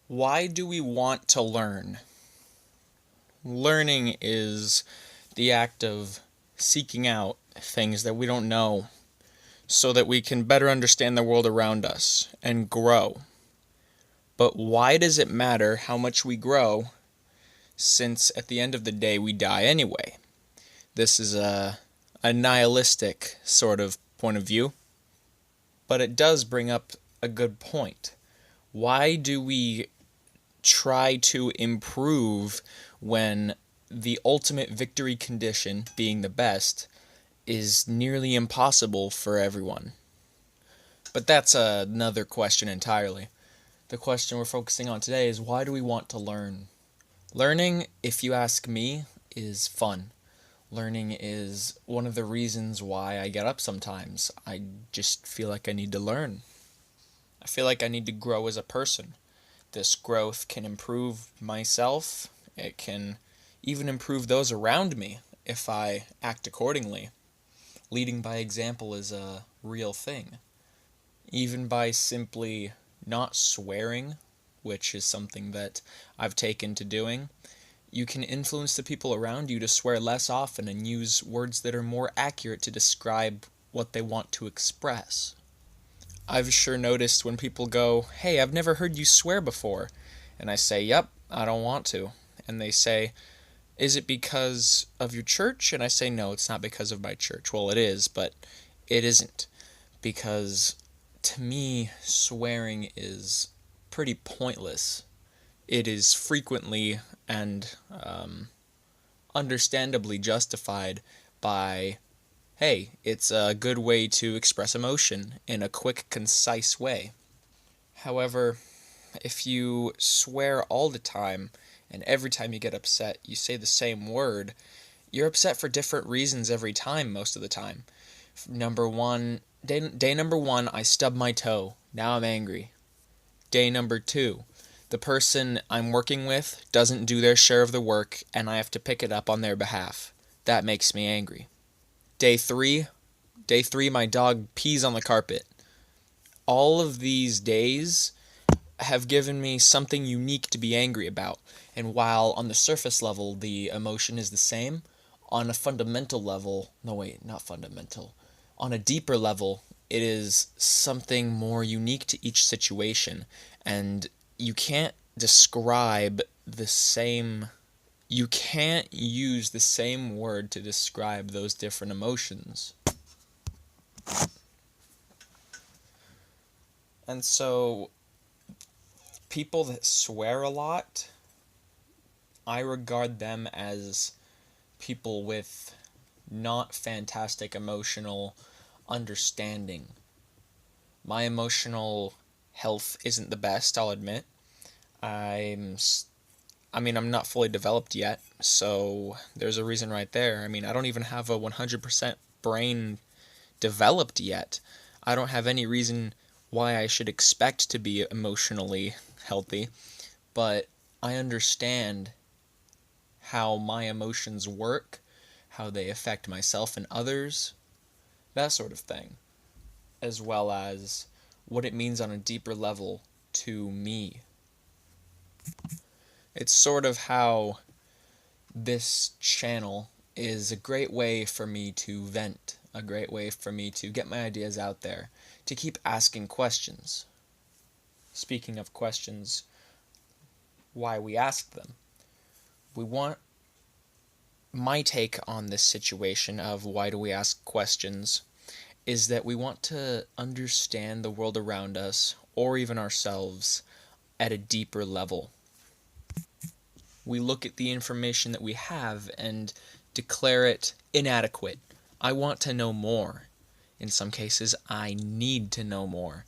Why do we want to learn? Learning is the act of seeking out things that we don't know so that we can better understand the world around us and grow. But why does it matter how much we grow since at the end of the day we die anyway? This is a nihilistic sort of point of view, but it does bring up a good point. Why do we try to improve when the ultimate victory condition, being the best, is nearly impossible for everyone? But that's another question entirely. The question we're focusing on today is, why do we want to learn? Learning, if you ask me, is fun. Learning is one of the reasons why I get up sometimes. I just feel like I need to learn. I feel like I need to grow as a person. This growth can improve myself. It can even improve those around me if I act accordingly. Leading by example is a real thing. Even by simply not swearing, which is something that I've taken to doing, you can influence the people around you to swear less often and use words that are more accurate to describe what they want to express. I've sure noticed when people go, "Hey, I've never heard you swear before." And I say, "Yep, I don't want to." And they say, "Is it because of your church?" And I say, "No, it's not because of my church." Well, it is, but it isn't. Because to me, swearing is pretty pointless. It is frequently and understandably justified by, hey, it's a good way to express emotion in a quick, concise way. However, if you swear all the time and every time you get upset you say the same word, you're upset for different reasons every time most of the time. Number one, day number one, I stubbed my toe. Now I'm angry. Day number two, the person I'm working with doesn't do their share of the work and I have to pick it up on their behalf. That makes me angry. Day three, my dog pees on the carpet. All of these days have given me something unique to be angry about. And while on the surface level the emotion is the same, on a fundamental level, no wait, not fundamental, on a deeper level, it is something more unique to each situation. And you can't describe the same, you can't use the same word to describe those different emotions. And so, people that swear a lot, I regard them as people with not fantastic emotional understanding. My emotional health isn't the best, I'll admit. I'm I'm not fully developed yet, so there's a reason right there. I don't even have a 100% brain developed yet. I don't have any reason why I should expect to be emotionally healthy, but I understand how my emotions work, how they affect myself and others, that sort of thing, as well as what it means on a deeper level to me. It's sort of how this channel is a great way for me to vent, a great way for me to get my ideas out there, to keep asking questions. Speaking of questions, why we ask them. We want My take on this situation of why do we ask questions is that we want to understand the world around us, or even ourselves, at a deeper level. We look at the information that we have and declare it inadequate. I want to know more. In some cases, I need to know more.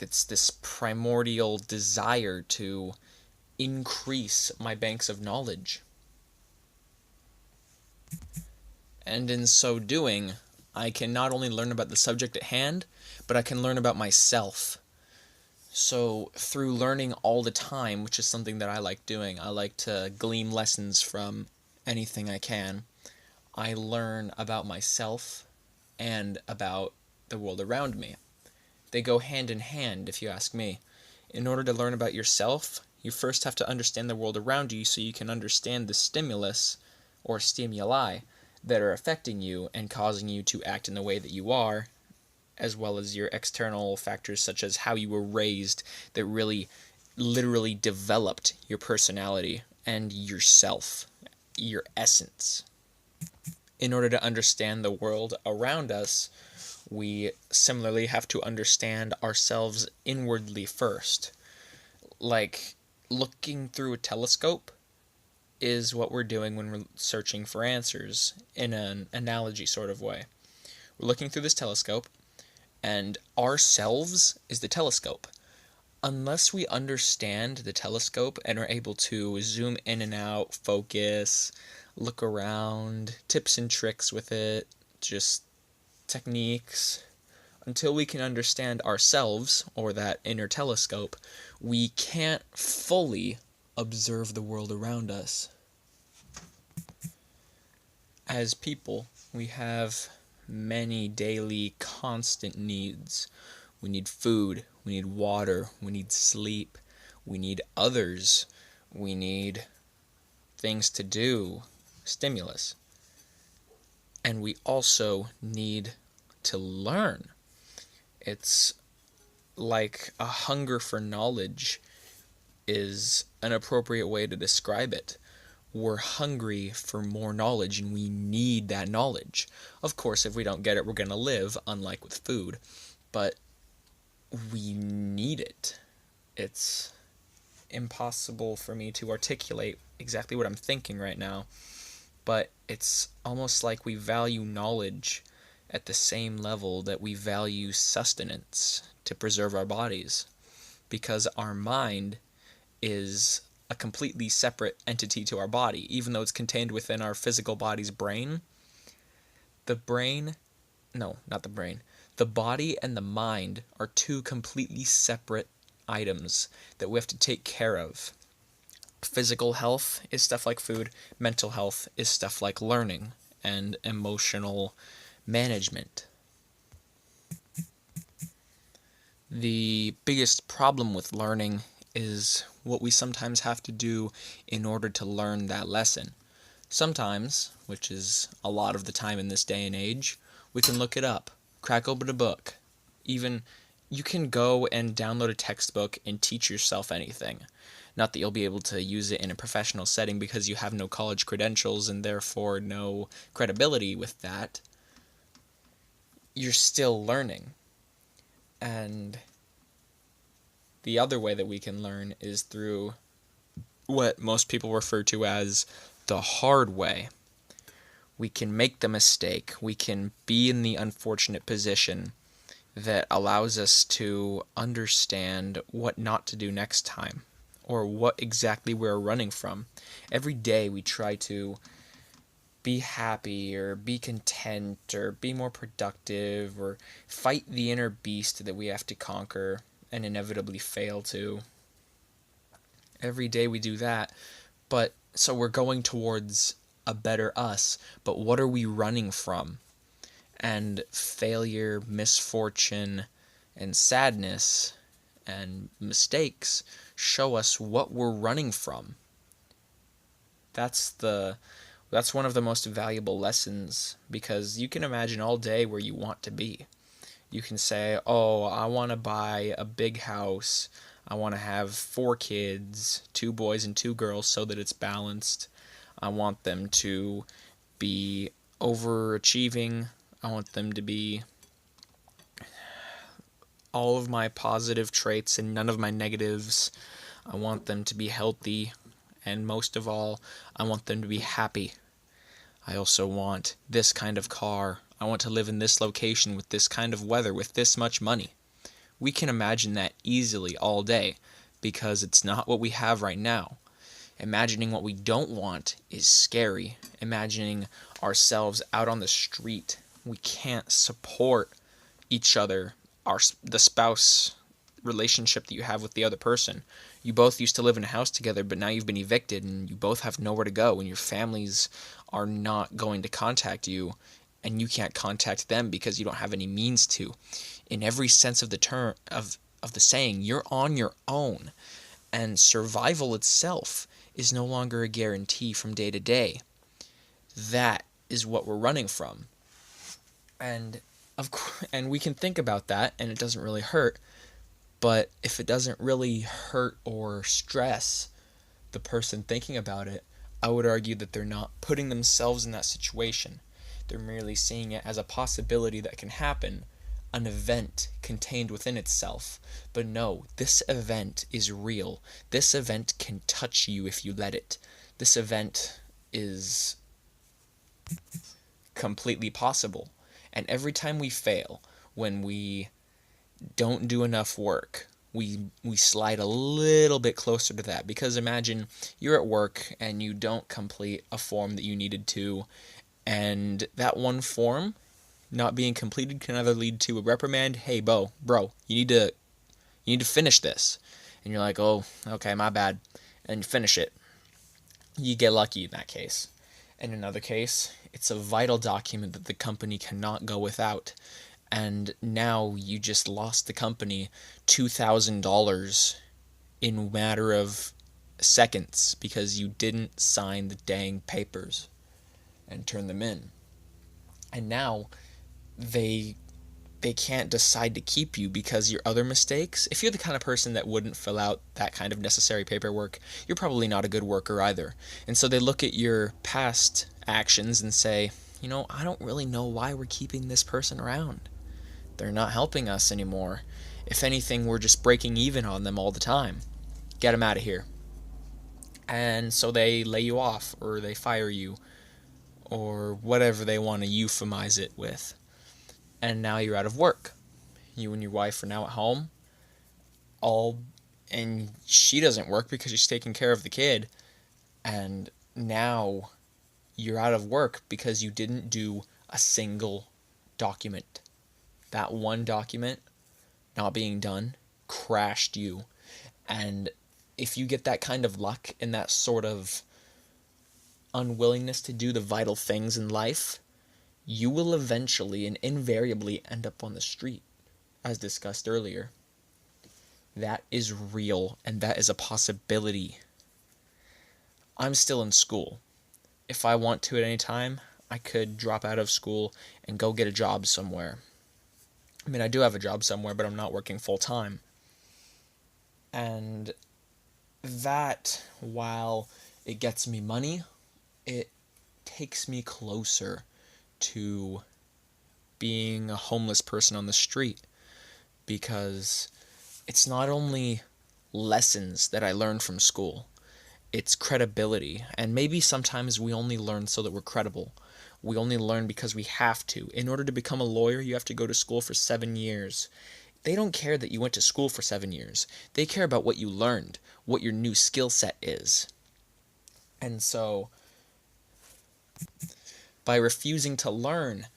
It's this primordial desire to increase my banks of knowledge. And in so doing, I can not only learn about the subject at hand, but I can learn about myself. So, through learning all the time, which is something that I like doing, I like to glean lessons from anything I can. I learn about myself and about the world around me. They go hand in hand, if you ask me. In order to learn about yourself, you first have to understand the world around you so you can understand the stimulus or stimuli that are affecting you and causing you to act in the way that you are, as well as your external factors such as how you were raised that really literally developed your personality and yourself, your essence. In order to understand the world around us, we similarly have to understand ourselves inwardly first. Like looking through a telescope is what we're doing when we're searching for answers in an analogy sort of way. We're looking through this telescope, and ourselves is the telescope. Unless we understand the telescope and are able to zoom in and out, focus, look around, tips and tricks with it, just techniques, until we can understand ourselves, or that inner telescope, we can't fully observe the world around us. As people, we have many daily constant needs. We need food, we need water, we need sleep, we need others, we need things to do, stimulus. And we also need to learn. It's like a hunger for knowledge is an appropriate way to describe it. We're hungry for more knowledge and we need that knowledge. Of course, if we don't get it, we're going to live, unlike with food. But we need it. It's impossible for me to articulate exactly what I'm thinking right now, but it's almost like we value knowledge at the same level that we value sustenance to preserve our bodies, because our mind is a completely separate entity to our body. Even though it's contained within our physical body's brain, the body and the mind are two completely separate items that we have to take care of. Physical health is stuff like food, mental health is stuff like learning and emotional management. The biggest problem with learning is what we sometimes have to do in order to learn that lesson. Sometimes, which is a lot of the time in this day and age, we can look it up, crack open a book. Even you can go and download a textbook and teach yourself anything. Not that you'll be able to use it in a professional setting because you have no college credentials and therefore no credibility with that. You're still learning. And the other way that we can learn is through what most people refer to as the hard way. We can make the mistake. We can be in the unfortunate position that allows us to understand what not to do next time, or what exactly we're running from. Every day we try to be happy or be content or be more productive or fight the inner beast that we have to conquer and inevitably fail to. Every day we do that, but so we're going towards a better us, but what are we running from? And failure, misfortune, and sadness and mistakes show us what we're running from. That's one of the most valuable lessons, because you can imagine all day where you want to be. You can say, oh, I want to buy a big house. I want to have 4 kids, 2 boys and 2 girls, so that it's balanced. I want them to be overachieving. I want them to be all of my positive traits and none of my negatives. I want them to be healthy. And most of all, I want them to be happy. I also want this kind of car. I want to live in this location with this kind of weather, with this much money. We can imagine that easily all day, because it's not what we have right now. Imagining what we don't want is scary. Imagining ourselves out on the street, we can't support each other, the spouse relationship that you have with the other person. You both used to live in a house together, but now you've been evicted and you both have nowhere to go, and your families are not going to contact you, and you can't contact them because you don't have any means to. In every sense of the term, of the saying, you're on your own. And survival itself is no longer a guarantee from day to day. That is what we're running from. And and we can think about that and it doesn't really hurt, but if it doesn't really hurt or stress the person thinking about it, I would argue that they're not putting themselves in that situation. They're merely seeing it as a possibility that can happen, an event contained within itself. But no, this event is real. This event can touch you if you let it. This event is completely possible. And every time we fail, when we don't do enough work, we slide a little bit closer to that. Because imagine you're at work and you don't complete a form that you needed to, and that one form not being completed can either lead to a reprimand. Hey, bro, you need to finish this. And you're like, oh, okay, my bad. And you finish it. You get lucky in that case. In another case, it's a vital document that the company cannot go without. And now you just lost the company $2,000 in a matter of seconds because you didn't sign the dang papers and turn them in. And now they can't decide to keep you because your other mistakes. If you're the kind of person that wouldn't fill out that kind of necessary paperwork, you're probably not a good worker either. And so they look at your past actions and say, I don't really know why we're keeping this person around. They're not helping us anymore. If anything, we're just breaking even on them all the time. Get them out of here. And so they lay you off, or they fire you, or whatever they want to euphemize it with. And now you're out of work. You and your wife are now at home. And she doesn't work because she's taking care of the kid. And now you're out of work because you didn't do a single document. That one document not being done crashed you. And if you get that kind of luck and that sort of unwillingness to do the vital things in life, you will eventually and invariably end up on the street, as discussed earlier. That is real, and that is a possibility. I'm still in school. If I want to at any time, I could drop out of school and go get a job somewhere. I mean, I do have a job somewhere, but I'm not working full time. And that, while it gets me money, it takes me closer to being a homeless person on the street, because it's not only lessons that I learned from school, it's credibility. And maybe sometimes we only learn so that we're credible. We only learn because we have to. In order to become a lawyer, you have to go to school for 7 years. They don't care that you went to school for 7 years. They care about what you learned, what your new skill set is. And so, by refusing to learn,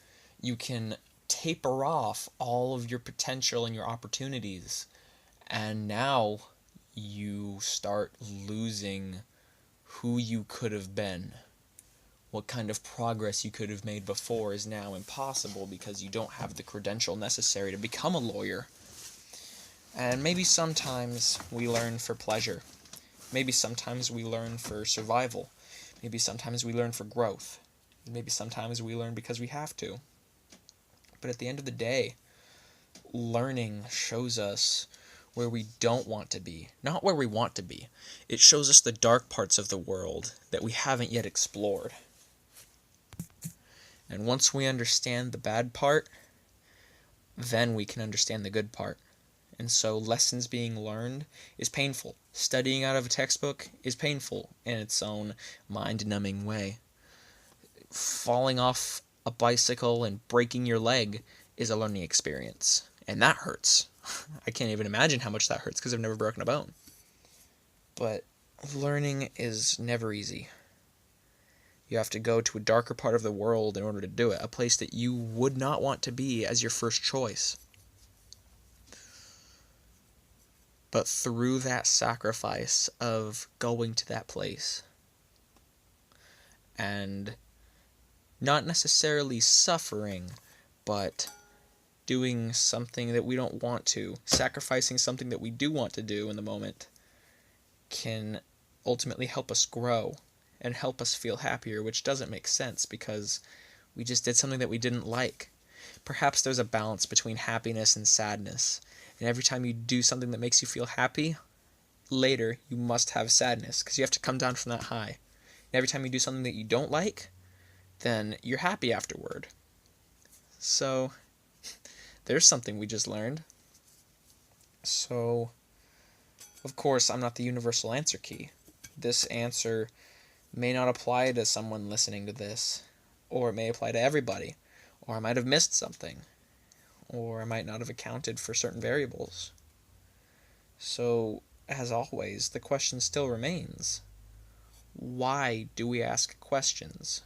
you can taper off all of your potential and your opportunities. And now you start losing who you could have been. What kind of progress you could have made before is now impossible because you don't have the credential necessary to become a lawyer. And maybe sometimes we learn for pleasure. Maybe sometimes we learn for survival. Maybe sometimes we learn for growth. Maybe sometimes we learn because we have to. But at the end of the day, learning shows us where we don't want to be, not where we want to be. It shows us the dark parts of the world that we haven't yet explored. And once we understand the bad part, then we can understand the good part. And so lessons being learned is painful. Studying out of a textbook is painful in its own mind-numbing way. Falling off a bicycle and breaking your leg is a learning experience. And that hurts. I can't even imagine how much that hurts because I've never broken a bone. But learning is never easy. You have to go to a darker part of the world in order to do it, a place that you would not want to be as your first choice. But through that sacrifice of going to that place, and not necessarily suffering, but doing something that we don't want to, sacrificing something that we do want to do in the moment, can ultimately help us grow and help us feel happier, which doesn't make sense because we just did something that we didn't like. Perhaps there's a balance between happiness and sadness, and every time you do something that makes you feel happy, later you must have sadness because you have to come down from that high. And every time you do something that you don't like, then you're happy afterward. So there's something we just learned. So, of course, I'm not the universal answer key. This answer may not apply to someone listening to this, or it may apply to everybody, or I might have missed something, or I might not have accounted for certain variables. So, as always, the question still remains: why do we ask questions?